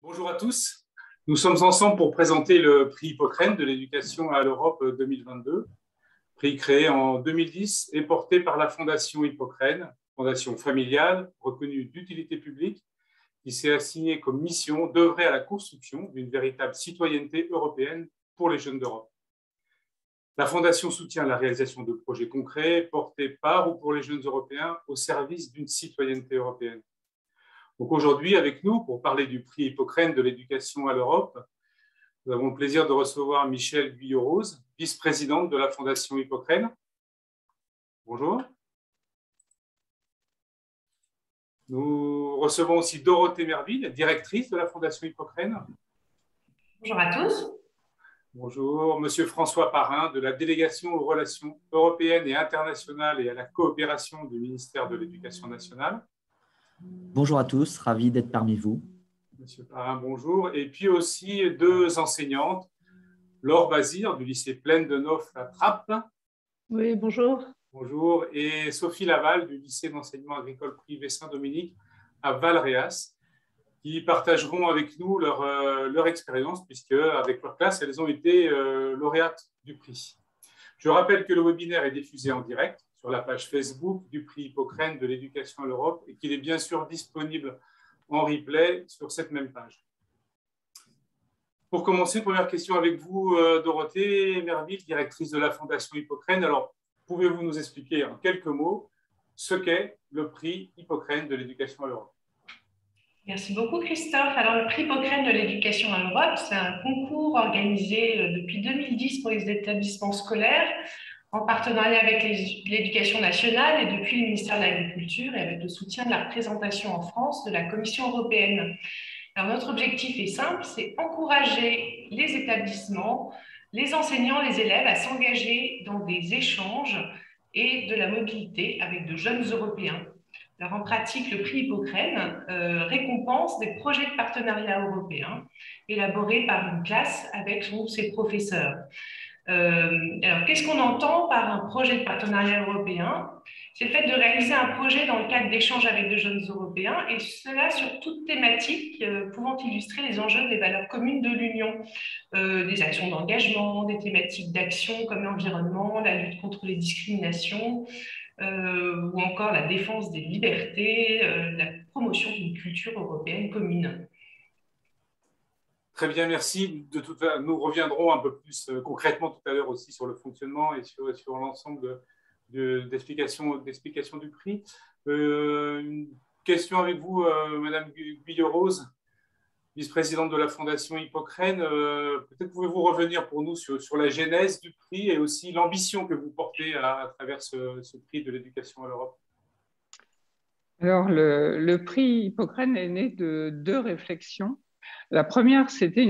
Bonjour à tous. Nous sommes ensemble pour présenter le prix Hippocrène de l'éducation à l'Europe 2022, prix créé en 2010 et porté par la Fondation Hippocrène, fondation familiale reconnue d'utilité publique, qui s'est assignée comme mission d'œuvrer à la construction d'une véritable citoyenneté européenne pour les jeunes d'Europe. La Fondation soutient la réalisation de projets concrets portés par ou pour les jeunes européens au service d'une citoyenneté européenne. Donc aujourd'hui, avec nous, pour parler du prix Hippocrène de l'éducation à l'Europe, nous avons le plaisir de recevoir Michèle Guyot-Rose, vice-présidente de la Fondation Hippocrène. Bonjour. Nous recevons aussi Dorothée Merville, directrice de la Fondation Hippocrène. Bonjour à tous. Bonjour. Monsieur François Parrain, de la délégation aux relations européennes et internationales et à la coopération du ministère de l'Éducation nationale. Bonjour à tous, ravi d'être parmi vous. Monsieur Parrain, bonjour. Et puis aussi deux enseignantes, Laure Bazir du lycée Plaine de Neuf à Trappes. Oui, bonjour. Bonjour. Et Sophie Laval du lycée d'enseignement agricole privé Saint-Dominique à Valréas, qui partageront avec nous leur expérience, puisque avec leur classe, elles ont été lauréates du prix. Je rappelle que le webinaire est diffusé en direct sur la page Facebook du prix Hippocrène de l'éducation à l'Europe et qu'il est bien sûr disponible en replay sur cette même page. Pour commencer, première question avec vous, Dorothée Merville, directrice de la Fondation Hippocrène. Alors, pouvez-vous nous expliquer en quelques mots ce qu'est le prix Hippocrène de l'éducation à l'Europe? Merci beaucoup, Christophe. Alors, le prix Hippocrène de l'éducation à l'Europe, c'est un concours organisé depuis 2010 pour les établissements scolaires en partenariat avec l'éducation nationale et depuis le ministère de l'Agriculture et avec le soutien de la représentation en France de la Commission européenne. Alors, notre objectif est simple, c'est encourager les établissements, les enseignants, les élèves à s'engager dans des échanges et de la mobilité avec de jeunes Européens. Alors, en pratique, le prix Hippocrène récompense des projets de partenariat européens élaborés par une classe avec ses professeurs. Alors, qu'est-ce qu'on entend par un projet de partenariat européen? C'est le fait de réaliser un projet dans le cadre d'échanges avec de jeunes Européens, et cela sur toute thématique pouvant illustrer les enjeux des valeurs communes de l'Union, des actions d'engagement, des thématiques d'action comme l'environnement, la lutte contre les discriminations, ou encore la défense des libertés, la promotion d'une culture européenne commune. Très bien, merci. Nous reviendrons un peu plus concrètement tout à l'heure aussi sur le fonctionnement et sur l'ensemble d'explications du prix. Une question avec vous, Madame Guyot-Rose, vice-présidente de la Fondation Hippocrène. Peut-être pouvez-vous revenir pour nous sur la genèse du prix et aussi l'ambition que vous portez à travers ce prix de l'éducation à l'Europe. Alors, le prix Hippocrène est né de deux réflexions. La première, c'était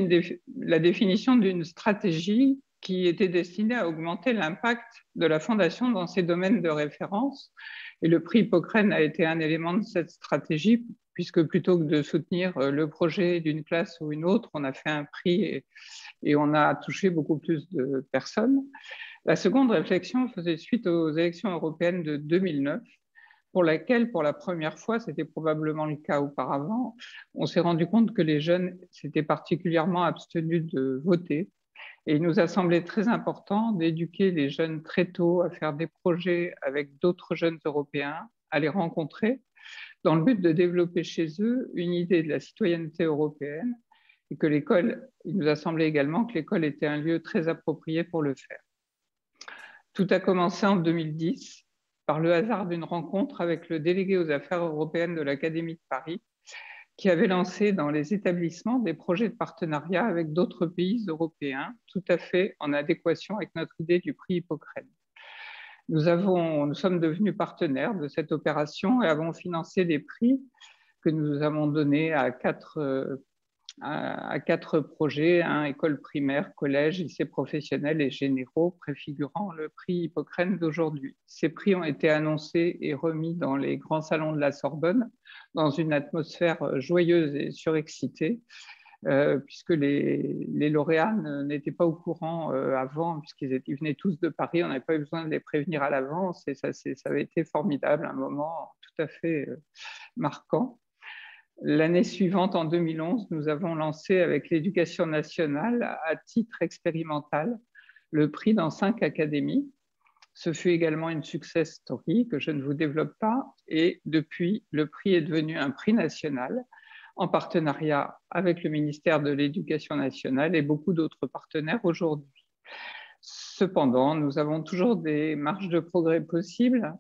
la définition d'une stratégie qui était destinée à augmenter l'impact de la Fondation dans ses domaines de référence. Et le prix Hippocrène a été un élément de cette stratégie, puisque plutôt que de soutenir le projet d'une classe ou une autre, on a fait un prix et on a touché beaucoup plus de personnes. La seconde réflexion faisait suite aux élections européennes de 2009, pour laquelle, pour la première fois, c'était probablement le cas auparavant, on s'est rendu compte que les jeunes s'étaient particulièrement abstenus de voter. Et il nous a semblé très important d'éduquer les jeunes très tôt à faire des projets avec d'autres jeunes Européens, à les rencontrer, dans le but de développer chez eux une idée de la citoyenneté européenne et que l'école, il nous a semblé également que l'école était un lieu très approprié pour le faire. Tout a commencé en 2010 par le hasard d'une rencontre avec le délégué aux affaires européennes de l'Académie de Paris, qui avait lancé dans les établissements des projets de partenariat avec d'autres pays européens, tout à fait en adéquation avec notre idée du prix Hippocrène. Nous sommes devenus partenaires de cette opération et avons financé des prix que nous avons donnés à quatre projets, école primaire, collège, lycée professionnel et généraux, préfigurant le prix Hippocrène d'aujourd'hui. Ces prix ont été annoncés et remis dans les grands salons de la Sorbonne, dans une atmosphère joyeuse et surexcitée, puisque les lauréats n'étaient pas au courant avant, puisqu'ils venaient tous de Paris, on n'avait pas eu besoin de les prévenir à l'avance, et ça avait été formidable, un moment tout à fait marquant. L'année suivante, en 2011, nous avons lancé avec l'Éducation nationale, à titre expérimental, le prix dans 5 académies. Ce fut également une success story que je ne vous développe pas. Et depuis, le prix est devenu un prix national en partenariat avec le ministère de l'Éducation nationale et beaucoup d'autres partenaires aujourd'hui. Cependant, nous avons toujours des marges de progrès possibles,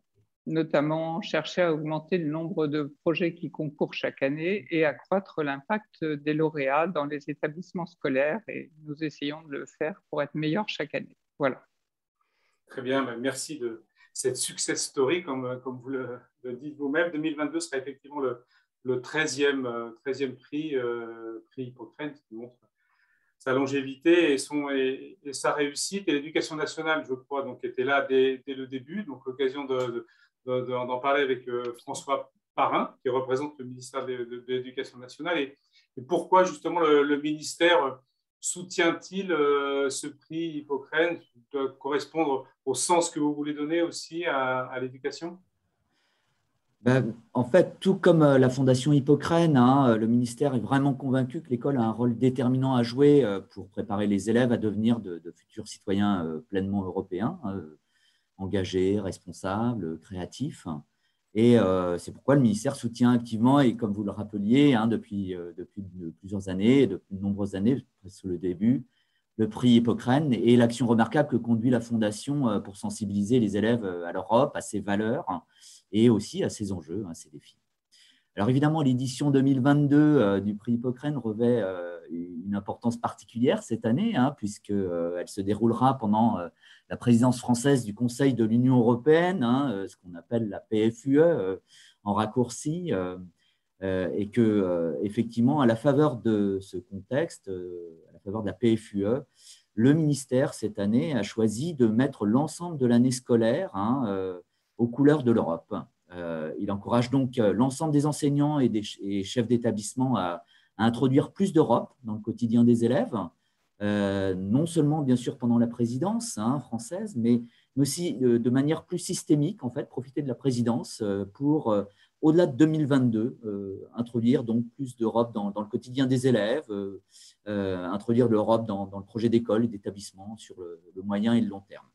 notamment chercher à augmenter le nombre de projets qui concourent chaque année et accroître l'impact des lauréats dans les établissements scolaires. Et nous essayons de le faire pour être meilleurs chaque année. Voilà. Très bien, merci de cette success story, comme vous le dites vous-même. 2022 sera effectivement le 13e prix Hippocrène, qui montre sa longévité et sa réussite. Et l'éducation nationale, je crois, donc, était là dès le début. Donc, l'occasion d'en parler avec François Parrain, qui représente le ministère de l'Éducation nationale. Et pourquoi, justement, le ministère soutient-il ce prix Hippocrène? Doit correspondre au sens que vous voulez donner aussi à l'éducation? En fait, tout comme la Fondation Hippocrène, hein, le ministère est vraiment convaincu que l'école a un rôle déterminant à jouer pour préparer les élèves à devenir de futurs citoyens pleinement européens, engagés, responsables, créatifs. Et c'est pourquoi le ministère soutient activement, et comme vous le rappeliez, hein, depuis plusieurs années, depuis de nombreuses années, presque le début, le prix Hippocrène et l'action remarquable que conduit la Fondation pour sensibiliser les élèves à l'Europe, à ses valeurs et aussi à ses enjeux, à ses défis. Alors évidemment, l'édition 2022 du prix Hippocrène revêt une importance particulière cette année, hein, puisqu'elle se déroulera pendant la présidence française du Conseil de l'Union européenne, hein, ce qu'on appelle la PFUE en raccourci, et que effectivement, à la faveur de ce contexte, à la faveur de la PFUE, le ministère cette année a choisi de mettre l'ensemble de l'année scolaire, hein, aux couleurs de l'Europe. Il encourage donc l'ensemble des enseignants et chefs d'établissement à introduire plus d'Europe dans le quotidien des élèves, non seulement bien sûr pendant la présidence française, mais aussi de manière plus systémique, en fait, profiter de la présidence pour, au-delà de 2022, introduire donc plus d'Europe dans le quotidien des élèves, introduire l'Europe dans le projet d'école et d'établissement sur le moyen et le long terme.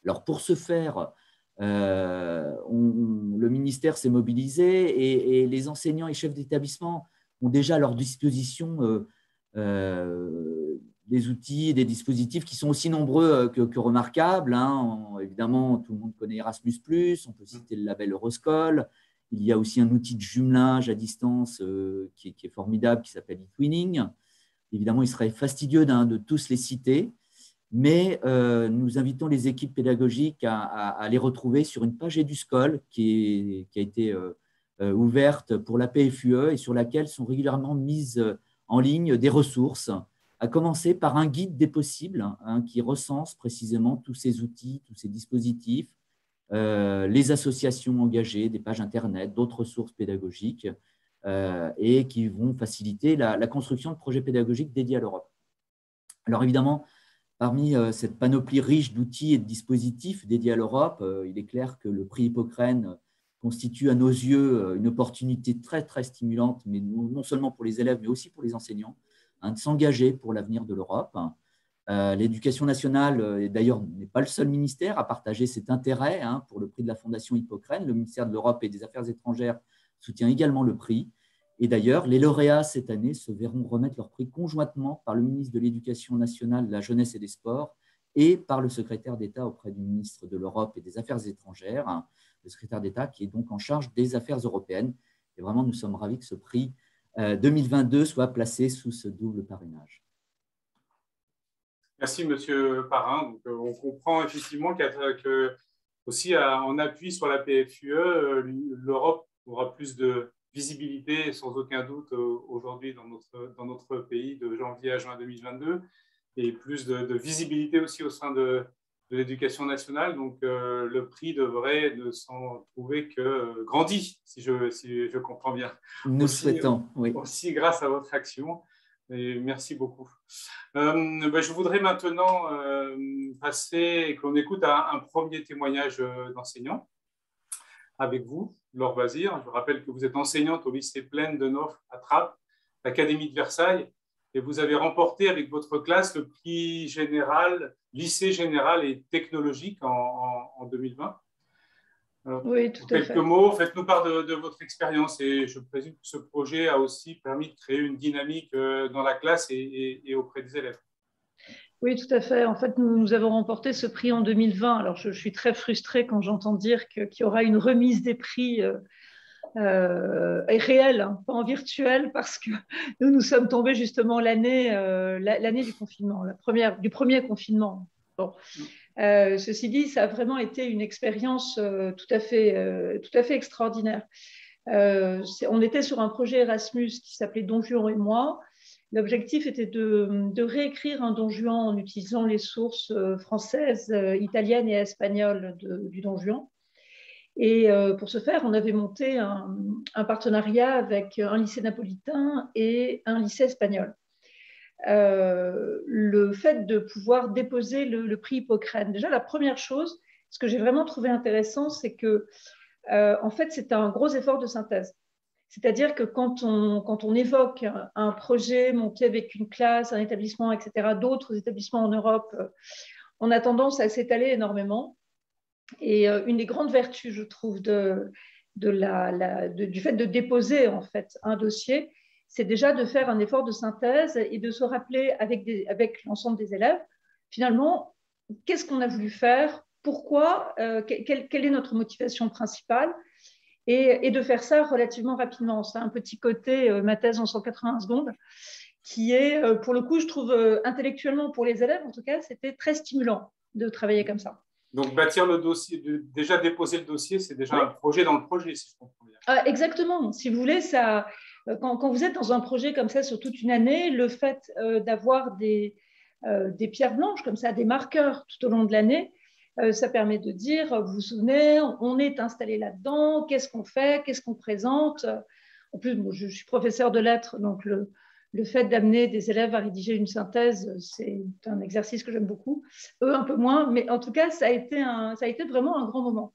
Alors pour ce faire, le ministère s'est mobilisé et les enseignants et chefs d'établissement ont déjà à leur disposition des outils et des dispositifs qui sont aussi nombreux que remarquables, hein. Évidemment, tout le monde connaît Erasmus+, on peut citer le label Euroschool. Il y a aussi un outil de jumelage à distance qui est formidable, qui s'appelle eTwinning. Évidemment, il serait fastidieux de tous les citer, mais nous invitons les équipes pédagogiques à les retrouver sur une page EduSchool qui a été ouverte pour la PFUE et sur laquelle sont régulièrement mises en ligne des ressources, à commencer par un guide des possibles, hein, qui recense précisément tous ces outils, tous ces dispositifs, les associations engagées, des pages Internet, d'autres ressources pédagogiques, et qui vont faciliter la construction de projets pédagogiques dédiés à l'Europe. Alors évidemment, parmi cette panoplie riche d'outils et de dispositifs dédiés à l'Europe, il est clair que le prix Hippocrène constitue à nos yeux une opportunité très, très stimulante, mais non seulement pour les élèves, mais aussi pour les enseignants, hein, de s'engager pour l'avenir de l'Europe. L'éducation nationale, d'ailleurs, n'est pas le seul ministère à partager cet intérêt, hein, pour le prix de la Fondation Hippocrène. Le ministère de l'Europe et des Affaires étrangères soutient également le prix. Et d'ailleurs, les lauréats cette année se verront remettre leur prix conjointement par le ministre de l'Éducation nationale, de la Jeunesse et des Sports et par le secrétaire d'État auprès du ministre de l'Europe et des Affaires étrangères, hein, le secrétaire d'État qui est donc en charge des affaires européennes. Et vraiment, nous sommes ravis que ce prix 2022 soit placé sous ce double parrainage. Merci, Monsieur Parrain. Donc, on comprend effectivement que aussi en appui sur la PFUE, l'Europe aura plus de visibilité, sans aucun doute, aujourd'hui dans notre pays de janvier à juin 2022, et plus de visibilité aussi au sein de l'éducation nationale. Donc, le prix devrait ne s'en trouver que grandi, si je comprends bien. Nous souhaitons, oui. Aussi grâce à votre action. Et merci beaucoup. Je voudrais maintenant passer et qu'on écoute un premier témoignage d'enseignant. avec vous, Laure Bazir. Je rappelle que vous êtes enseignante au lycée Plaine de Nofre à Trappes, l'Académie de Versailles, et vous avez remporté avec votre classe le prix général, lycée général et technologique en 2020. Alors, oui, tout à fait. quelques mots, faites-nous part de votre expérience, et je présume que ce projet a aussi permis de créer une dynamique dans la classe et auprès des élèves. Oui, tout à fait. En fait, nous avons remporté ce prix en 2020. Alors, je suis très frustrée quand j'entends dire qu'il y aura une remise des prix réelle, hein, pas en virtuel, parce que nous sommes tombés justement l'année du confinement, du premier confinement. Bon. Ceci dit, ça a vraiment été une expérience tout à fait extraordinaire. On était sur un projet Erasmus qui s'appelait Don Juan et moi. L'objectif était de réécrire un Don Juan en utilisant les sources françaises, italiennes et espagnoles du Don Juan. Et pour ce faire, on avait monté un partenariat avec un lycée napolitain et un lycée espagnol. Le fait de pouvoir déposer le prix Hippocrène, déjà la première chose, ce que j'ai vraiment trouvé intéressant, c'est que en fait, c'est un gros effort de synthèse. C'est-à-dire que quand on évoque un projet monté avec une classe, un établissement, etc., d'autres établissements en Europe, on a tendance à s'étaler énormément. Et une des grandes vertus, je trouve, du fait de déposer en fait un dossier, c'est déjà de faire un effort de synthèse et de se rappeler avec l'ensemble des élèves, finalement, qu'est-ce qu'on a voulu faire, pourquoi, quelle est notre motivation principale, et de faire ça relativement rapidement. C'est un petit côté, ma thèse en 180 secondes, qui est, pour le coup, je trouve, intellectuellement pour les élèves, en tout cas, c'était très stimulant de travailler comme ça. Donc, bâtir le dossier, déjà déposer le dossier, c'est déjà un projet dans le projet, si je comprends bien. Exactement. Si vous voulez, quand vous êtes dans un projet comme ça sur toute une année, le fait d'avoir des pierres blanches comme ça, des marqueurs tout au long de l'année, ça permet de dire, vous vous souvenez, on est installé là-dedans, qu'est-ce qu'on fait, qu'est-ce qu'on présente. En plus, je suis professeure de lettres, donc le fait d'amener des élèves à rédiger une synthèse, c'est un exercice que j'aime beaucoup. Eux, un peu moins, mais en tout cas, ça a été vraiment un grand moment.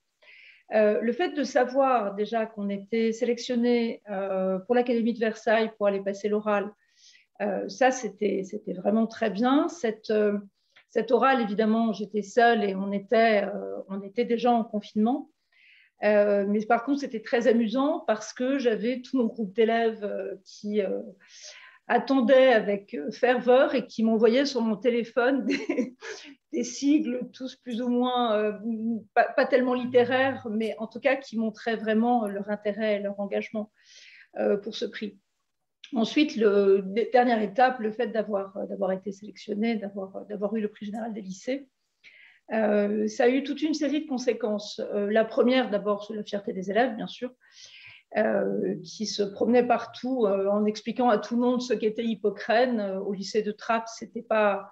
Le fait de savoir déjà qu'on était sélectionné pour l'Académie de Versailles pour aller passer l'oral, ça, c'était vraiment très bien. Cette orale, évidemment, j'étais seule et on était déjà en confinement. Mais par contre, c'était très amusant parce que j'avais tout mon groupe d'élèves qui attendaient avec ferveur et qui m'envoyaient sur mon téléphone des sigles, tous plus ou moins, pas tellement littéraires, mais en tout cas qui montraient vraiment leur intérêt et leur engagement pour ce prix. Ensuite, dernière étape, le fait d'avoir été sélectionné, d'avoir eu le prix général des lycées, ça a eu toute une série de conséquences. La première, d'abord, c'est la fierté des élèves, bien sûr, qui se promenaient partout en expliquant à tout le monde ce qu'était Hippocrène. Au lycée de Trappes, c'était pas...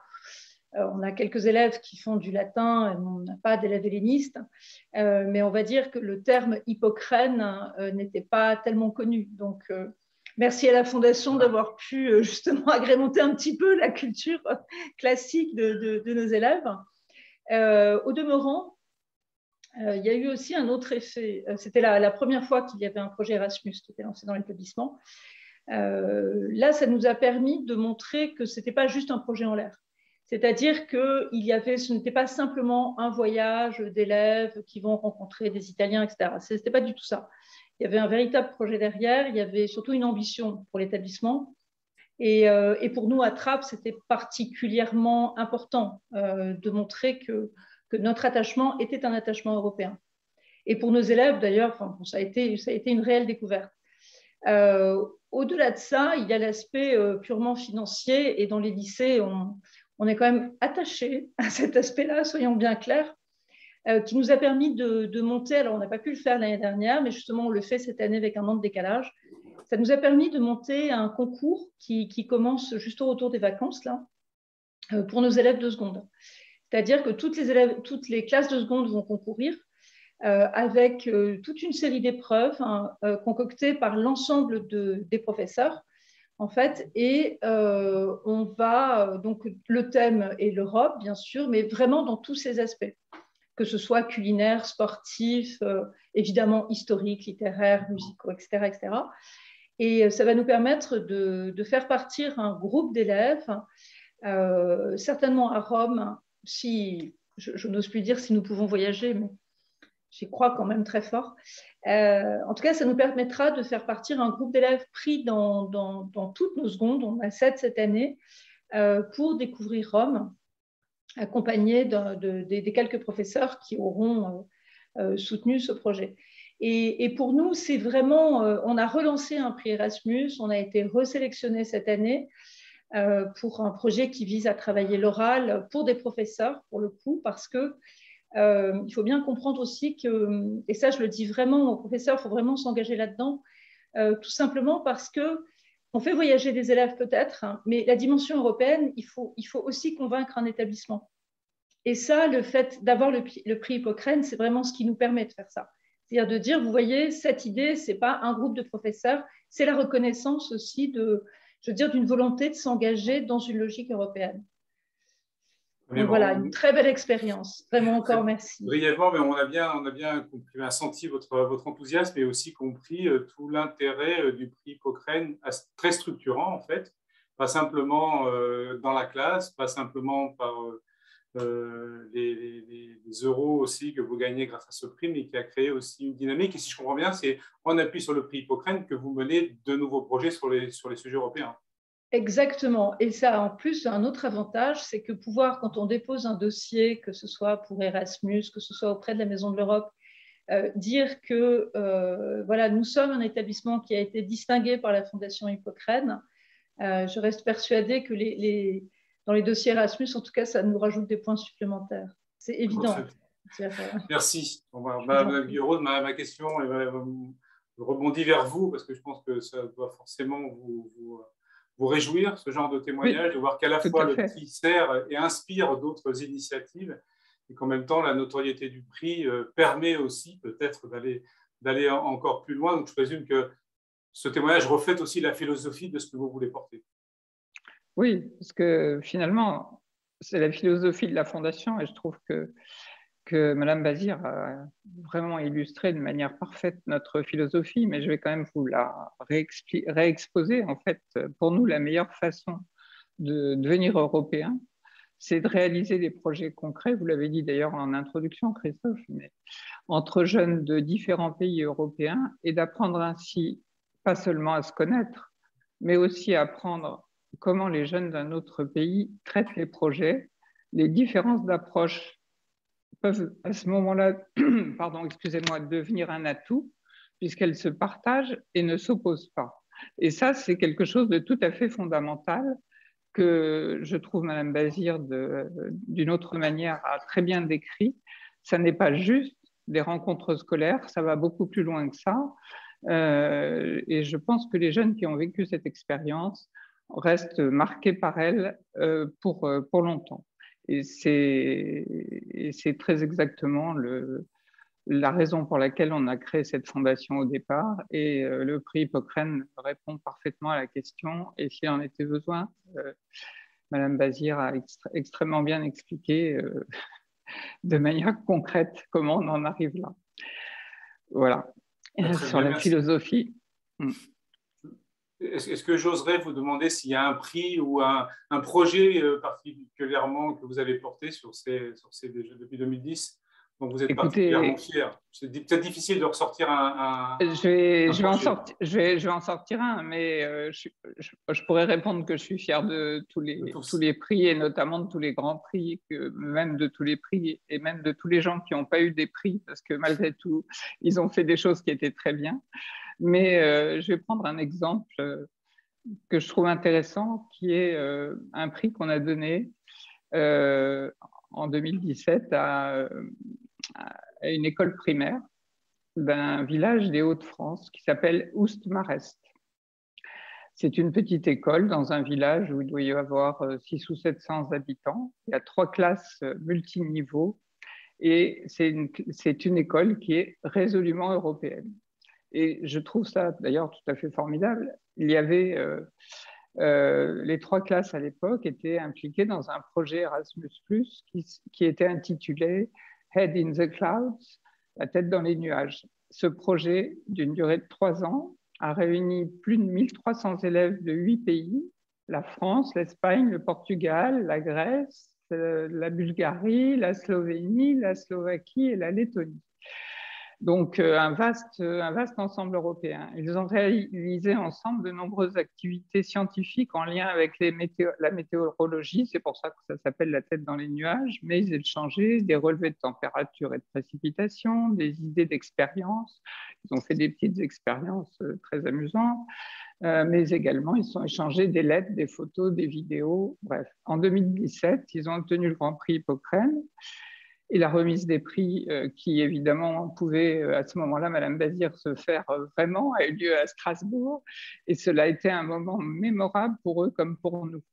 on a quelques élèves qui font du latin, on n'a pas d'élèves hellénistes, mais on va dire que le terme Hippocrène n'était pas tellement connu. Donc, merci à la Fondation d'avoir pu justement agrémenter un petit peu la culture classique de nos élèves. Au demeurant, il y a eu aussi un autre effet. C'était la première fois qu'il y avait un projet Erasmus qui était lancé dans l'établissement. Là, ça nous a permis de montrer que ce n'était pas juste un projet en l'air. C'est-à-dire que ce n'était pas simplement un voyage d'élèves qui vont rencontrer des Italiens, etc. Ce n'était pas du tout ça. Il y avait un véritable projet derrière, il y avait surtout une ambition pour l'établissement. Et pour nous, à Trappes, c'était particulièrement important de montrer que notre attachement était un attachement européen. Et pour nos élèves, d'ailleurs, ça a été une réelle découverte. Au-delà de ça, il y a l'aspect purement financier. Et dans les lycées, on est quand même attaché à cet aspect-là, soyons bien clairs, qui nous a permis de monter. Alors, on n'a pas pu le faire l'année dernière, mais justement, on le fait cette année avec un an de décalage. Ça nous a permis de monter un concours qui commence juste autour des vacances, là, pour nos élèves de seconde. C'est-à-dire que toutes les classes de seconde vont concourir avec toute une série d'épreuves concoctées par l'ensemble des professeurs, en fait, et on va, donc le thème est l'Europe, bien sûr, mais vraiment dans tous ses aspects. que ce soit culinaires, sportifs, évidemment historiques, littéraires, musicaux, etc., etc. Et ça va nous permettre de faire partir un groupe d'élèves, certainement à Rome, si je n'ose plus dire si nous pouvons voyager, mais j'y crois quand même très fort. En tout cas, ça nous permettra de faire partir un groupe d'élèves pris dans toutes nos secondes, on a 7 cette année, pour découvrir Rome, accompagnés des quelques professeurs qui auront soutenu ce projet. Et pour nous, c'est vraiment, on a relancé un prix Erasmus, on a été resélectionné cette année pour un projet qui vise à travailler l'oral pour des professeurs, pour le coup, parce que il faut bien comprendre aussi que, et ça je le dis vraiment aux professeurs, il faut vraiment s'engager là-dedans, tout simplement parce que on fait voyager des élèves peut-être, hein, mais la dimension européenne, il faut aussi convaincre un établissement. Et ça, le fait d'avoir le prix Hippocrène, c'est vraiment ce qui nous permet de faire ça. C'est-à-dire de dire, vous voyez, cette idée, ce n'est pas un groupe de professeurs, c'est la reconnaissance aussi d'une volonté de s'engager dans une logique européenne. Donc voilà, une très belle expérience. Vraiment encore merci. Brièvement, mais on a bien compris, senti votre enthousiasme et aussi compris tout l'intérêt du prix Cochrane, très structurant en fait, pas simplement dans la classe, pas simplement par les euros aussi que vous gagnez grâce à ce prix, mais qui a créé aussi une dynamique. Et si je comprends bien, c'est en appui sur le prix Cochrane que vous menez de nouveaux projets sur les sujets européens. Exactement. Et ça, en plus, un autre avantage, c'est que pouvoir, quand on dépose un dossier, que ce soit pour Erasmus, que ce soit auprès de la Maison de l'Europe, dire que voilà, nous sommes un établissement qui a été distingué par la Fondation Hippocrène. Je reste persuadée que dans les dossiers Erasmus, en tout cas, ça nous rajoute des points supplémentaires. C'est évident. Merci. Madame Guiraud, ma question rebondit vers vous, parce que je pense que ça doit forcément vous réjouir, ce genre de témoignage, de voir qu'à la fois le prix sert et inspire d'autres initiatives, et qu'en même temps, la notoriété du prix permet aussi peut-être d'aller encore plus loin. Donc, je présume que ce témoignage reflète aussi la philosophie de ce que vous voulez porter. Oui, parce que finalement, c'est la philosophie de la Fondation, et je trouve que Madame Bazir a vraiment illustré de manière parfaite notre philosophie, mais je vais quand même vous la réexposer. En fait, pour nous, la meilleure façon de devenir européen, c'est de réaliser des projets concrets. Vous l'avez dit d'ailleurs en introduction, Christophe, mais entre jeunes de différents pays européens, et d'apprendre ainsi, pas seulement à se connaître, mais aussi à apprendre comment les jeunes d'un autre pays traitent les projets, les différences d'approche peuvent à ce moment-là, pardon, excusez-moi, devenir un atout, puisqu'elles se partagent et ne s'opposent pas. Et ça, c'est quelque chose de tout à fait fondamental que je trouve Madame Bazir, d'une autre manière, a très bien décrit. Ça n'est pas juste des rencontres scolaires, ça va beaucoup plus loin que ça. Et je pense que les jeunes qui ont vécu cette expérience restent marqués par elle pour longtemps. Et c'est très exactement la raison pour laquelle on a créé cette fondation au départ. Et le prix Hippocrène répond parfaitement à la question. Et s'il en était besoin, Madame Bazir a extrêmement bien expliqué de manière concrète comment on en arrive là. Voilà, sur la philosophie. Est-ce que j'oserais vous demander s'il y a un prix ou un projet particulièrement que vous avez porté depuis 2010, dont vous êtes particulièrement fier? C'est peut-être difficile de ressortir un je vais en sortir un, mais je pourrais répondre que je suis fier de tous les prix, et notamment de tous les grands prix, même de tous les prix, et même de tous les gens qui n'ont pas eu des prix, parce que malgré tout, ils ont fait des choses qui étaient très bien. Mais je vais prendre un exemple que je trouve intéressant, qui est un prix qu'on a donné en 2017 à une école primaire d'un village des Hauts-de-France qui s'appelle Oust-Marest. C'est une petite école dans un village où il doit y avoir 600 ou 700 habitants. Il y a 3 classes multiniveaux et c'est une école qui est résolument européenne. Et je trouve ça d'ailleurs tout à fait formidable. Il y avait les 3 classes à l'époque étaient impliquées dans un projet Erasmus+, qui était intitulé Head in the Clouds, la tête dans les nuages. Ce projet, d'une durée de 3 ans, a réuni plus de 1300 élèves de 8 pays, la France, l'Espagne, le Portugal, la Grèce, la Bulgarie, la Slovénie, la Slovaquie et la Lettonie. Donc, un vaste ensemble européen. Ils ont réalisé ensemble de nombreuses activités scientifiques en lien avec la météorologie, c'est pour ça que ça s'appelle la tête dans les nuages, mais ils échangeaient des relevés de température et de précipitation, des idées d'expérience. Ils ont fait des petites expériences très amusantes, mais également ils ont échangé des lettres, des photos, des vidéos. Bref, en 2017, ils ont obtenu le Grand Prix Hippocrène. Et la remise des prix, qui évidemment pouvait à ce moment-là, Madame Bazir, se faire vraiment, a eu lieu à Strasbourg. Et cela a été un moment mémorable pour eux comme pour nous.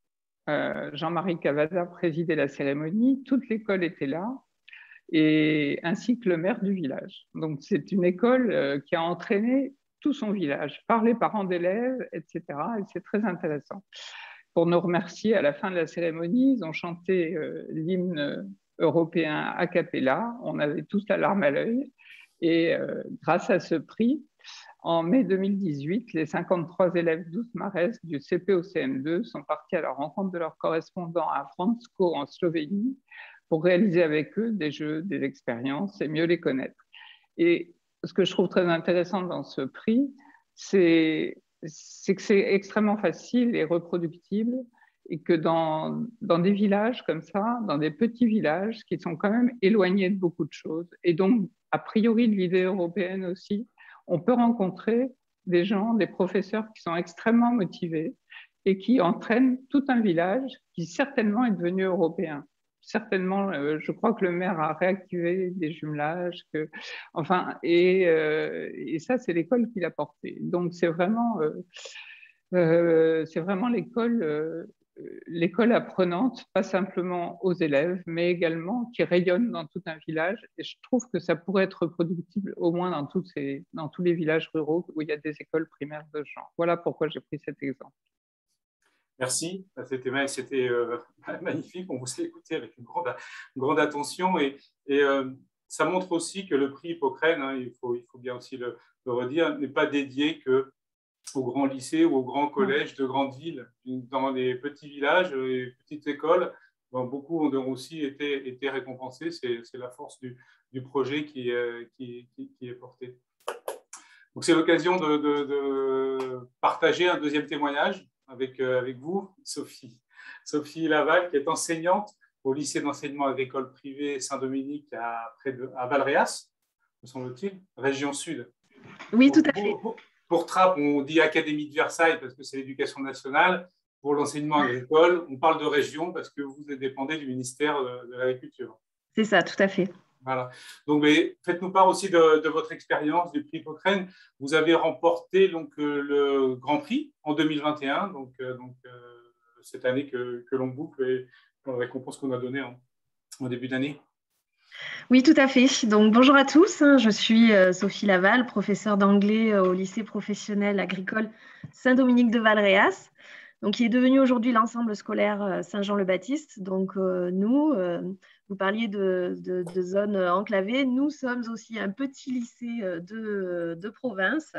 Jean-Marie Cavada présidait la cérémonie, toute l'école était là, et ainsi que le maire du village. Donc c'est une école qui a entraîné tout son village, par les parents d'élèves, etc. Et c'est très intéressant. Pour nous remercier, à la fin de la cérémonie, ils ont chanté l'hymne européen a cappella. On avait tous la larme à l'œil. Et grâce à ce prix, en mai 2018, les 53 élèves d'Ousmarès du CP au CM2 sont partis à la rencontre de leurs correspondants à Vransko en Slovénie pour réaliser avec eux des jeux, des expériences et mieux les connaître. Et ce que je trouve très intéressant dans ce prix, c'est que c'est extrêmement facile et reproductible, et que dans des villages comme ça, dans des petits villages qui sont quand même éloignés de beaucoup de choses, et donc a priori de l'idée européenne aussi, on peut rencontrer des gens, des professeurs qui sont extrêmement motivés et qui entraînent tout un village qui certainement est devenu européen. Certainement, je crois que le maire a réactivé des jumelages, enfin, et ça, c'est l'école qui l'a porté. Donc, c'est vraiment l'école apprenante, pas simplement aux élèves, mais également qui rayonne dans tout un village. Et je trouve que ça pourrait être reproductible au moins dans tous les villages ruraux où il y a des écoles primaires de genre. Voilà pourquoi j'ai pris cet exemple. Merci, c'était magnifique, on vous a écouté avec une grande attention et ça montre aussi que le prix Hippocrène, hein, il faut bien aussi le redire, n'est pas dédié qu'aux grands lycées ou aux grands collèges de grandes villes. Dans les petits villages, les petites écoles, beaucoup ont aussi été récompensés, c'est la force du projet qui est porté. Donc c'est l'occasion de partager un deuxième témoignage avec vous, Sophie Laval, qui est enseignante au lycée d'enseignement agricole privé Saint-Dominique à Valréas, me semble-t-il, région sud. Oui, tout à fait. Pour Trappes, on dit Académie de Versailles parce que c'est l'éducation nationale. Pour l'enseignement agricole, on parle de région parce que vous dépendez du ministère de l'Agriculture. C'est ça, tout à fait. Voilà. Donc, faites-nous part aussi de votre expérience du prix Hippocrène. Vous avez remporté donc le Grand Prix en 2021, donc cette année que l'on boucle et la récompense qu'on a donnée en début d'année. Oui, tout à fait. Donc, bonjour à tous. Je suis Sophie Laval, professeure d'anglais au lycée professionnel agricole Saint-Dominique de Valréas, donc qui est devenu aujourd'hui l'ensemble scolaire Saint-Jean-le-Baptiste. Donc, vous parliez de zones enclavées. Nous sommes aussi un petit lycée de province.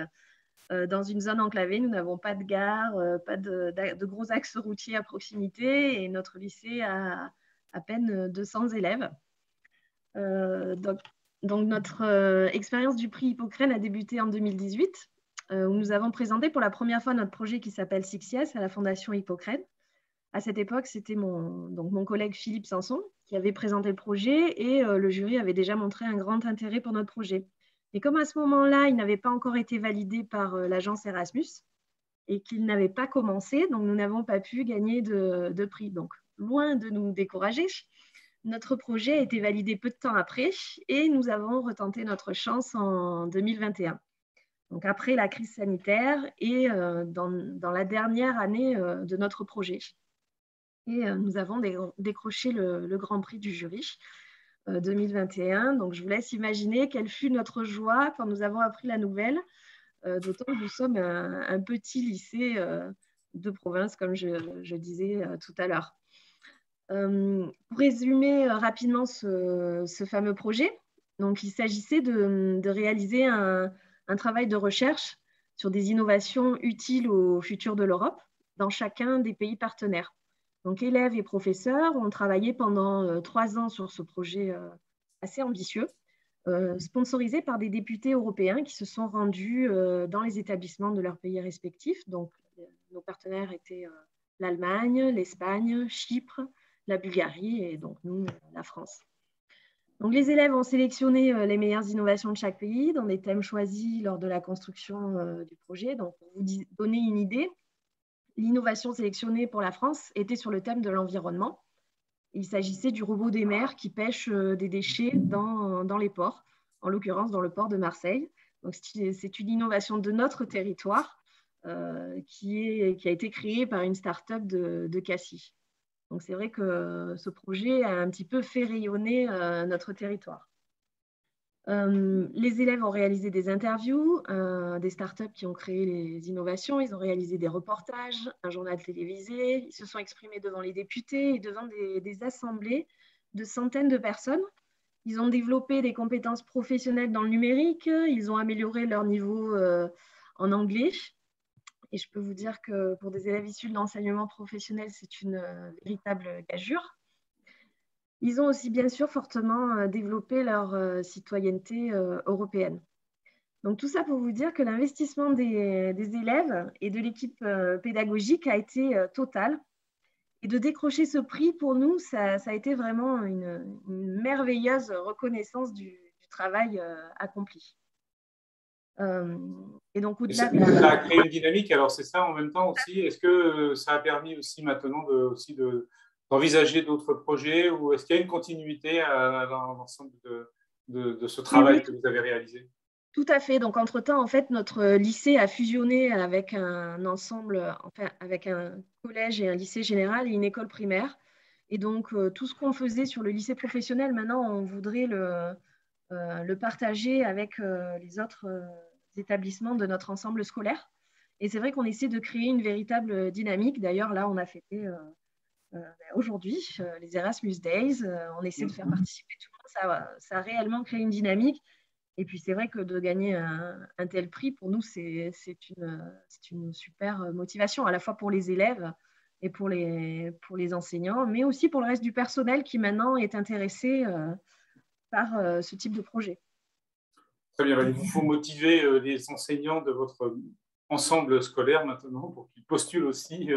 Dans une zone enclavée, nous n'avons pas de gare, pas de gros axes routiers à proximité et notre lycée a à peine 200 élèves. Donc notre expérience du prix Hippocrène a débuté en 2018 où nous avons présenté pour la première fois notre projet qui s'appelle 6Yes à la Fondation Hippocrène. À cette époque, c'était mon collègue Philippe Sanson qui avait présenté le projet et le jury avait déjà montré un grand intérêt pour notre projet. Et comme à ce moment-là, il n'avait pas encore été validé par l'agence Erasmus et qu'il n'avait pas commencé, donc nous n'avons pas pu gagner de prix. Donc, loin de nous décourager, notre projet a été validé peu de temps après et nous avons retenté notre chance en 2021. Donc, après la crise sanitaire et dans la dernière année de notre projet. Et nous avons décroché le Grand Prix du jury 2021. Donc, je vous laisse imaginer quelle fut notre joie quand nous avons appris la nouvelle, d'autant que nous sommes un petit lycée de province, comme je disais tout à l'heure. Pour résumer rapidement ce fameux projet, donc il s'agissait de réaliser un travail de recherche sur des innovations utiles au futur de l'Europe dans chacun des pays partenaires. Donc élèves et professeurs ont travaillé pendant 3 ans sur ce projet assez ambitieux, sponsorisé par des députés européens qui se sont rendus dans les établissements de leurs pays respectifs. Donc nos partenaires étaient l'Allemagne, l'Espagne, Chypre, la Bulgarie et donc nous, la France. Donc, les élèves ont sélectionné les meilleures innovations de chaque pays dans des thèmes choisis lors de la construction du projet. Donc, pour vous donner une idée, l'innovation sélectionnée pour la France était sur le thème de l'environnement. Il s'agissait du robot des mers qui pêche des déchets dans les ports, en l'occurrence dans le port de Marseille. Donc, c'est une innovation de notre territoire qui a été créée par une start-up de Cassis. Donc, c'est vrai que ce projet a un petit peu fait rayonner notre territoire. Les élèves ont réalisé des interviews, des startups qui ont créé les innovations. Ils ont réalisé des reportages, un journal télévisé. Ils se sont exprimés devant les députés et devant des assemblées de centaines de personnes. Ils ont développé des compétences professionnelles dans le numérique. Ils ont amélioré leur niveau en anglais. Et je peux vous dire que pour des élèves issus de l'enseignement professionnel, c'est une véritable gageure. Ils ont aussi bien sûr fortement développé leur citoyenneté européenne. Donc tout ça pour vous dire que l'investissement des élèves et de l'équipe pédagogique a été total. Et de décrocher ce prix, pour nous, ça a été vraiment une merveilleuse reconnaissance du travail accompli. Et donc, au-delà ça a créé une dynamique, alors c'est ça en même temps aussi. Est-ce que ça a permis aussi maintenant d'envisager d'autres projets ou est-ce qu'il y a une continuité dans l'ensemble de ce travail que vous avez réalisé? Tout à fait. Donc, entre-temps, en fait, notre lycée a fusionné avec un ensemble, enfin, avec un collège et un lycée général et une école primaire. Et donc, tout ce qu'on faisait sur le lycée professionnel, maintenant, on voudrait le partager avec les autres établissements de notre ensemble scolaire. Et c'est vrai qu'on essaie de créer une véritable dynamique. D'ailleurs, là, on a fêté aujourd'hui les Erasmus Days. On essaie de faire participer tout le monde. Ça a réellement créé une dynamique. Et puis, c'est vrai que de gagner un tel prix, pour nous, c'est une super motivation, à la fois pour les élèves et pour les enseignants, mais aussi pour le reste du personnel qui maintenant est intéressé par ce type de projet. Très bien. Il vous faut motiver les enseignants de votre ensemble scolaire maintenant pour qu'ils postulent aussi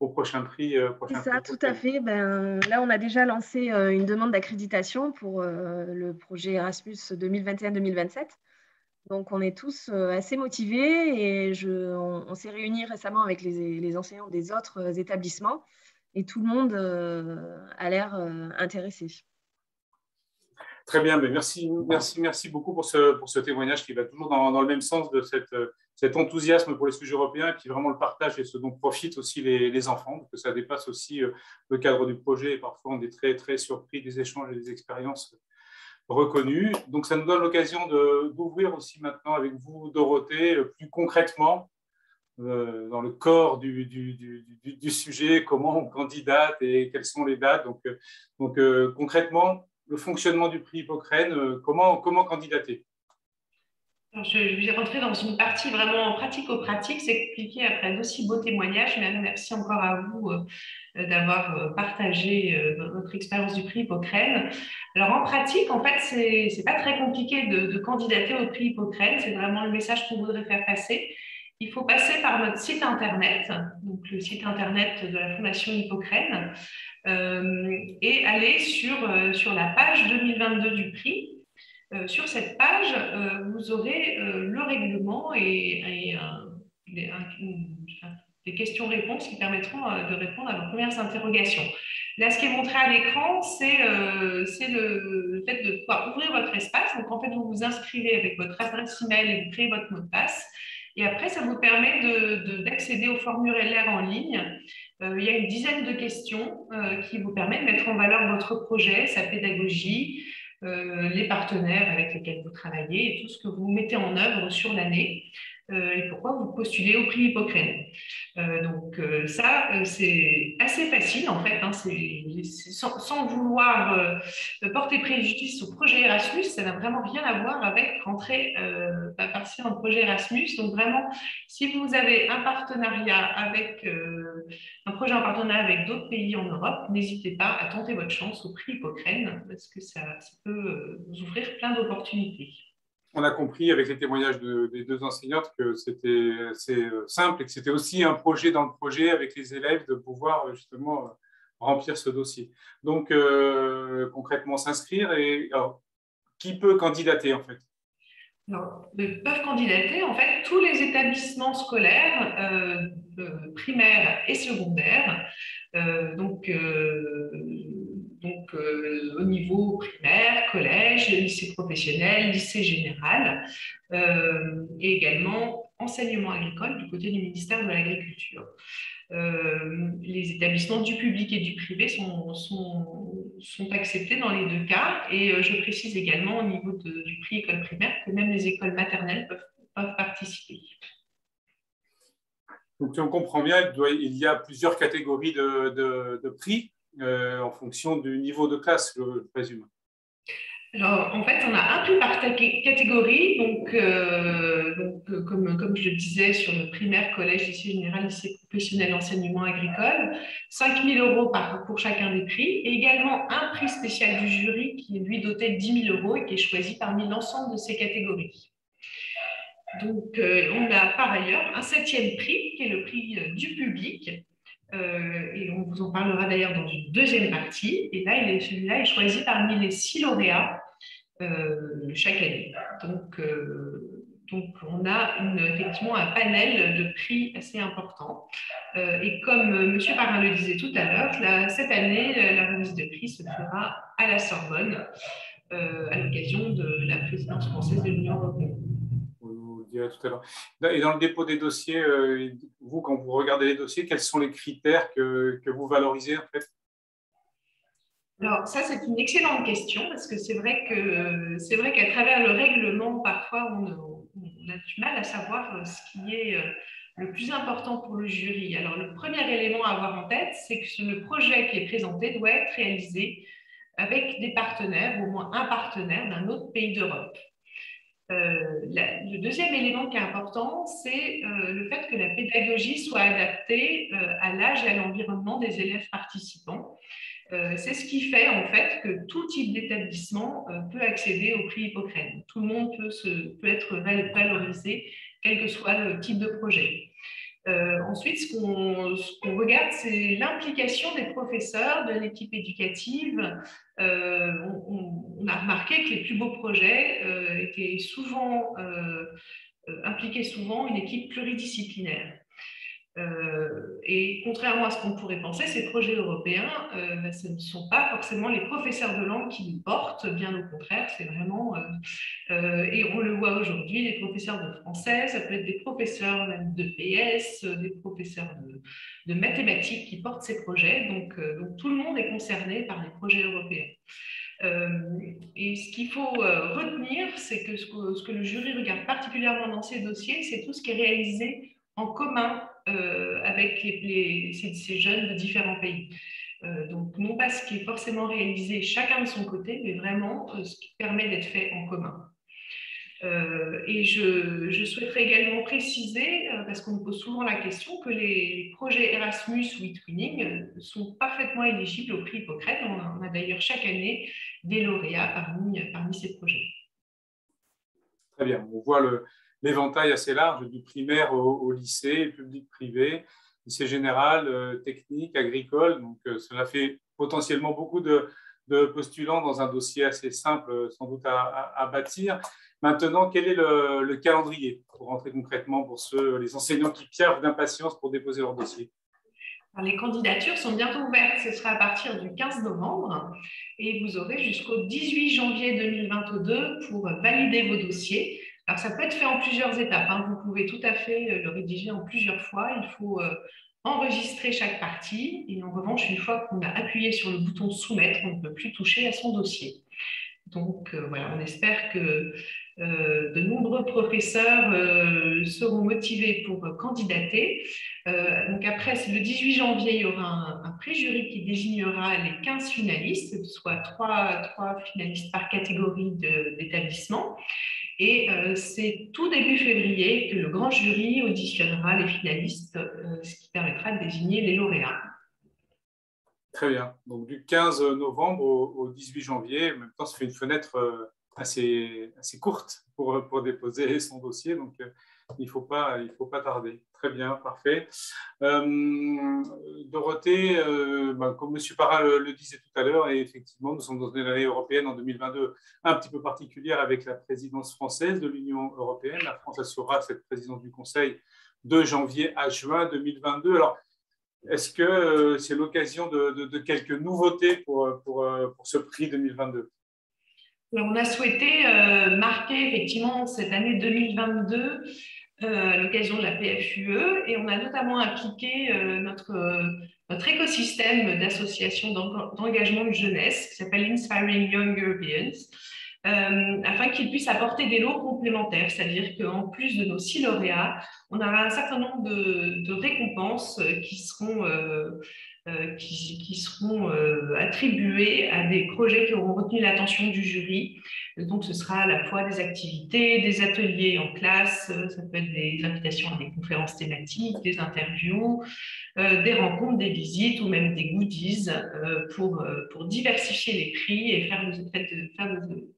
au prochain prix. C'est ça, tout à fait. Là, on a déjà lancé une demande d'accréditation pour le projet Erasmus 2021-2027. Donc, on est tous assez motivés et on s'est réunis récemment avec les enseignants des autres établissements et tout le monde a l'air intéressé. Très bien, mais merci beaucoup pour ce témoignage qui va toujours dans le même sens de cet enthousiasme pour les sujets européens et puis vraiment le partage et ce dont profitent aussi les enfants, que ça dépasse aussi le cadre du projet et parfois on est très, très surpris des échanges et des expériences reconnues. Donc ça nous donne l'occasion d'ouvrir aussi maintenant avec vous, Dorothée, plus concrètement dans le corps du sujet, comment on candidate et quelles sont les dates. Donc concrètement, le fonctionnement du prix Hippocrène, comment candidater? Alors, je vais rentrer dans une partie vraiment pratico-pratique, s'expliquer après d'aussi beaux témoignages. Mais merci encore à vous d'avoir partagé votre expérience du prix Hippocrène. Alors en pratique, en fait, c'est pas très compliqué de candidater au prix Hippocrène. C'est vraiment le message qu'on voudrait faire passer. Il faut passer par notre site internet, donc le site internet de la Fondation Hippocrène, et aller sur la page 2022 du prix. Sur cette page, vous aurez le règlement et des questions-réponses qui permettront de répondre à vos premières interrogations. Là, ce qui est montré à l'écran, c'est le fait de pouvoir ouvrir votre espace. Donc, en fait, vous vous inscrivez avec votre adresse email et vous créez votre mot de passe. Et après, ça vous permet d'accéder au formulaire en ligne. Il y a une dizaine de questions qui vous permettent de mettre en valeur votre projet, sa pédagogie, les partenaires avec lesquels vous travaillez et tout ce que vous mettez en œuvre sur l'année. et pourquoi vous postulez au prix Hippocrène. Donc ça, c'est assez facile en fait, hein, sans vouloir porter préjudice au projet Erasmus, ça n'a vraiment rien à voir avec rentrer à partir d'un projet Erasmus. Donc vraiment, si vous avez un partenariat avec un projet en partenariat avec d'autres pays en Europe, n'hésitez pas à tenter votre chance au prix Hippocrène parce que ça peut vous ouvrir plein d'opportunités. On a compris avec les témoignages des deux enseignantes que c'était assez simple et que c'était aussi un projet dans le projet avec les élèves de pouvoir justement remplir ce dossier. Donc, concrètement, s'inscrire et alors, qui peut candidater en fait? Alors, peuvent candidater en fait tous les établissements scolaires primaires et secondaires. Au niveau primaire, collège, lycée professionnel, lycée général, et également enseignement agricole du côté du ministère de l'Agriculture. Les établissements du public et du privé sont acceptés dans les deux cas. Et je précise également au niveau du prix école primaire que même les écoles maternelles peuvent participer. Donc, si on comprend bien, il y a plusieurs catégories de prix en fonction du niveau de classe, je présume. Alors, en fait, on a un prix par catégorie. Comme je le disais, sur le primaire, collège, lycée général, lycée professionnel, enseignement agricole, 5 000 € pour chacun des prix. Et également un prix spécial du jury qui est lui doté de 10 000 € et qui est choisi parmi l'ensemble de ces catégories. Donc, on a par ailleurs un 7e prix qui est le prix du public. Et on vous en parlera d'ailleurs dans une deuxième partie. Et là, celui-là est choisi parmi les 6 lauréats chaque année. Donc, on a effectivement un panel de prix assez important. Et comme M. Parrain le disait tout à l'heure, cette année, la remise de prix se fera à la Sorbonne à l'occasion de la présidence française de l'Union européenne. Vous le direz tout à l'heure. Et dans le dépôt des dossiers, vous, quand vous regardez les dossiers, quels sont les critères que vous valorisez en fait? Alors ça, c'est une excellente question parce que c'est vrai qu'à travers le règlement, parfois, on a du mal à savoir ce qui est le plus important pour le jury. Alors, le premier élément à avoir en tête, c'est que le projet qui est présenté doit être réalisé avec des partenaires, au moins un partenaire d'un autre pays d'Europe. Le deuxième élément qui est important, c'est le fait que la pédagogie soit adaptée à l'âge et à l'environnement des élèves participants. C'est ce qui fait en fait que tout type d'établissement peut accéder au prix Hippocrène. Tout le monde peut être valorisé, quel que soit le type de projet. Ensuite, ce qu'on regarde, c'est l'implication des professeurs, de l'équipe éducative. On a remarqué que les plus beaux projets impliquaient souvent une équipe pluridisciplinaire. Et contrairement à ce qu'on pourrait penser, ces projets européens, ce ne sont pas forcément les professeurs de langue qui les portent, bien au contraire, c'est vraiment, et on le voit aujourd'hui, les professeurs de français, ça peut être des professeurs même de PS, des professeurs de mathématiques qui portent ces projets, donc tout le monde est concerné par les projets européens. Et ce qu'il faut retenir, c'est que ce que le jury regarde particulièrement dans ces dossiers, c'est tout ce qui est réalisé en commun avec ces jeunes de différents pays. Donc, non pas ce qui est forcément réalisé chacun de son côté, mais vraiment ce qui permet d'être fait en commun. Et je souhaiterais également préciser, parce qu'on me pose souvent la question, que les projets Erasmus ou eTwinning sont parfaitement éligibles au prix Hippocrène. On a d'ailleurs chaque année des lauréats parmi ces projets. Très bien, on voit l'éventail assez large du primaire au lycée, public privé, lycée général, technique, agricole. Donc, cela fait potentiellement beaucoup de postulants dans un dossier assez simple, sans doute, à bâtir. Maintenant, quel est le calendrier pour rentrer concrètement pour les enseignants qui piaffent d'impatience pour déposer leur dossier? Alors, les candidatures sont bientôt ouvertes, ce sera à partir du 15 novembre et vous aurez jusqu'au 18 janvier 2022 pour valider vos dossiers. Alors, ça peut être fait en plusieurs étapes, hein. Vous pouvez tout à fait le rédiger en plusieurs fois. Il faut enregistrer chaque partie et en revanche, une fois qu'on a appuyé sur le bouton soumettre, on ne peut plus toucher à son dossier. Donc, voilà, on espère que de nombreux professeurs seront motivés pour candidater. Donc après, le 18 janvier, il y aura un pré-jury qui désignera les 15 finalistes, soit trois finalistes par catégorie d'établissement. Et c'est tout début février que le grand jury auditionnera les finalistes, ce qui permettra de désigner les lauréats. Très bien. Donc, du 15 novembre au 18 janvier, en même temps, ça fait une fenêtre assez courte pour déposer son dossier. Donc, il ne faut pas tarder. Très bien, parfait. Dorothée, comme M. Parra le disait tout à l'heure, et effectivement, nous sommes dans une année européenne en 2022 un petit peu particulière avec la présidence française de l'Union européenne. La France assurera cette présidence du Conseil de janvier à juin 2022. Alors, est-ce que c'est l'occasion de quelques nouveautés pour ce prix 2022? On a souhaité marquer effectivement cette année 2022 à l'occasion de la PFUE et on a notamment impliqué notre écosystème d'associations d'engagement de jeunesse qui s'appelle Inspiring Young Europeans afin qu'ils puissent apporter des lots complémentaires, c'est-à-dire qu'en plus de nos 6 lauréats, on aura un certain nombre de récompenses qui seront attribuées à des projets qui auront retenu l'attention du jury. Donc, ce sera à la fois des activités, des ateliers en classe, ça peut être des invitations à des conférences thématiques, des interviews, des rencontres, des visites ou même des goodies pour diversifier les prix et faire de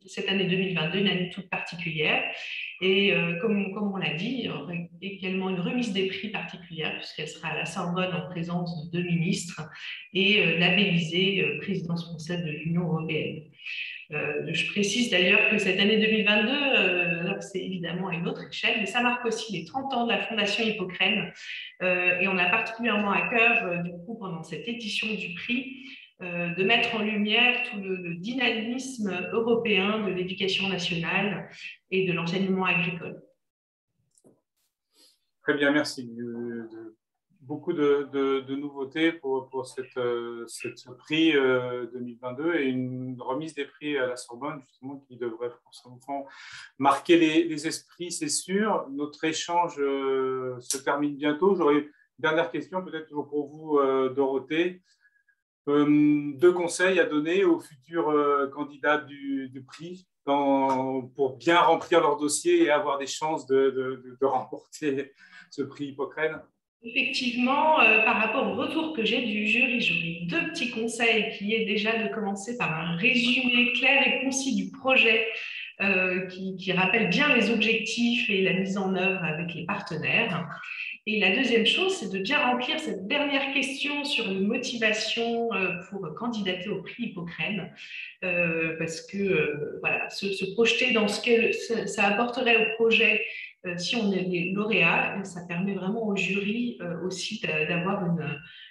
cette année 2022 une année toute particulière. Et comme on l'a dit, il y aura également une remise des prix particulière puisqu'elle sera à la Sorbonne en présence de 2 ministres et labellisée présidence française de l'Union européenne. Je précise d'ailleurs que cette année 2022, c'est évidemment à une autre échelle, mais ça marque aussi les 30 ans de la Fondation Hippocrène. Et on a particulièrement à cœur, du coup, pendant cette édition du prix, de mettre en lumière tout le dynamisme européen de l'éducation nationale et de l'enseignement agricole. Très bien, merci. Beaucoup de nouveautés pour ce prix 2022 et une remise des prix à la Sorbonne, justement, qui devrait forcément marquer les esprits, c'est sûr. Notre échange se termine bientôt. J'aurais une dernière question, peut-être toujours pour vous, Dorothée. 2 conseils à donner aux futurs candidats du prix pour bien remplir leur dossier et avoir des chances de remporter ce prix Hippocrène. Effectivement, par rapport au retour que j'ai du jury, j'aurais 2 petits conseils qui est déjà de commencer par un résumé clair et concis du projet qui rappelle bien les objectifs et la mise en œuvre avec les partenaires. Et la deuxième chose, c'est de bien remplir cette dernière question sur les motivations pour candidater au prix Hippocrène, parce que voilà, se projeter dans ce que ça apporterait au projet si on est lauréat, ça permet vraiment au jury aussi d'avoir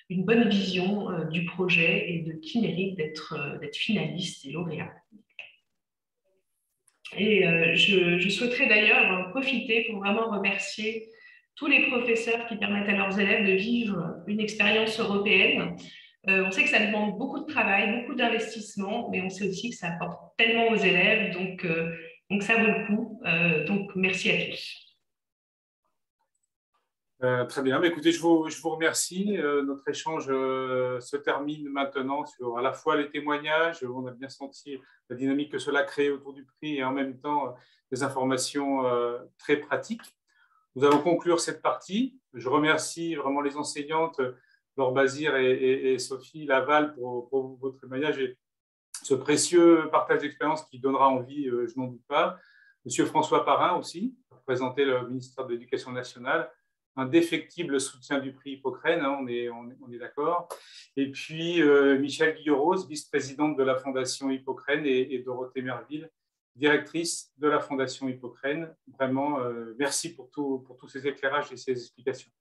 une bonne vision du projet et de qui mérite d'être finaliste et lauréat. Et je souhaiterais d'ailleurs profiter pour vraiment remercier tous les professeurs qui permettent à leurs élèves de vivre une expérience européenne. On sait que ça demande beaucoup de travail, beaucoup d'investissement, mais on sait aussi que ça apporte tellement aux élèves, donc ça vaut le coup. Donc merci à tous. Très bien. Écoutez, je vous remercie. Notre échange se termine maintenant sur à la fois les témoignages. On a bien senti la dynamique que cela crée autour du prix et en même temps des informations très pratiques. Nous allons conclure cette partie. Je remercie vraiment les enseignantes Laure Bazir et Sophie Laval pour votre témoignage et ce précieux partage d'expérience qui donnera envie, je n'en doute pas. Monsieur François Parrain aussi, pour présenter le ministère de l'Éducation nationale. Indéfectible soutien du prix Hippocrène, hein, on est d'accord. Et puis Michèle Guillerose, vice-présidente de la Fondation Hippocrène, et Dorothée Merville, directrice de la Fondation Hippocrène. Vraiment, merci pour tous ces éclairages et ces explications.